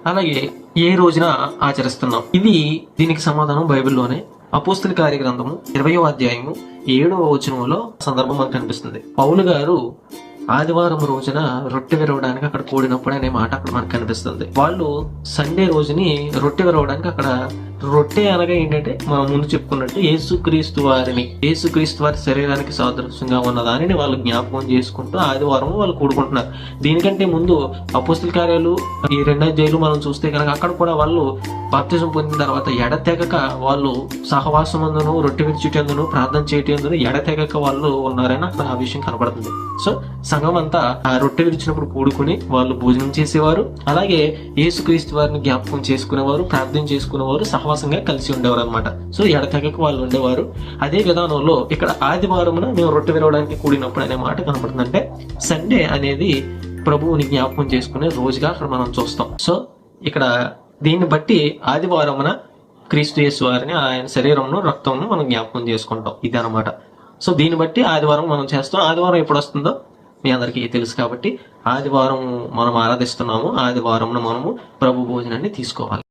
అలాగే ఏ రోజున ఆచరిస్తున్నాం? దీనికి సమాధానం బైబిల్లోనే అపోస్తల కార్యగ్రంథము 20వ అధ్యాయము 7వ వచనంలో సందర్భం మనకు కనిపిస్తుంది. పౌలు గారు ఆదివారం రోజున రొట్టె విరవడానికి అక్కడ కూడినప్పుడు అనే మాట అక్కడ మనకు కనిపిస్తుంది. వాళ్ళు సండే రోజుని రొట్టె విరవడానికి అక్కడ, రొట్టె అనగా ఏంటంటే మనం ముందు చెప్పుకున్నట్టు యేసుక్రీస్తు వారి శరీరానికి సాదృశ్యంగా ఉన్న దానిని వాళ్ళు జ్ఞాపకం చేసుకుంటూ ఆదివారం వాళ్ళు కూడుకుంటున్నారు. దీనికంటే ముందు అపోస్తల కార్యాలు ఈ 2 అధ్యాయులు మనం చూస్తే కనుక అక్కడ కూడా వాళ్ళు బాప్తిజం పొందిన తర్వాత ఎడతెగక వాళ్ళు సహవాసం అందును, రొట్టె విరుచుటందును, ప్రార్థన చేయటందును ఎడతెగక వాళ్ళు ఉన్నారని అక్కడ ఆ విషయం కనపడుతుంది. సో సంఘం అంతా ఆ రొట్టె విరిచినప్పుడు కూడుకుని వాళ్ళు భోజనం చేసేవారు. అలాగే యేసుక్రీస్తు వారిని జ్ఞాపకం చేసుకునేవారు, ప్రార్థన చేసుకునేవారు, సహవాసంగా కలిసి ఉండేవారు అనమాట. సో ఎడతెగక వాళ్ళు ఉండేవారు. అదే విధానంలో ఇక్కడ ఆదివారమున మేము రొట్టె విరవడానికి కూడినప్పుడు అనే మాట కనపడుతుంది. అంటే సండే అనేది ప్రభువుని జ్ఞాపకం చేసుకునే రోజుగా అక్కడ మనం చూస్తాం. సో ఇక్కడ దీన్ని బట్టి ఆదివారమున క్రీస్తు యేసు వారిని, ఆయన శరీరంను, రక్తంను మనం జ్ఞాపకం చేసుకుంటాం. ఇది అనమాట. సో దీన్ని బట్టి ఆదివారం మనం చేస్తాం. ఆదివారం ఎప్పుడు వస్తుందో మీ అందరికీ తెలుసు కాబట్టి ఆదివారం మనం ఆరాధిస్తున్నాము. ఆదివారం మనము ప్రభు భోజనాన్ని తీసుకోవాలి.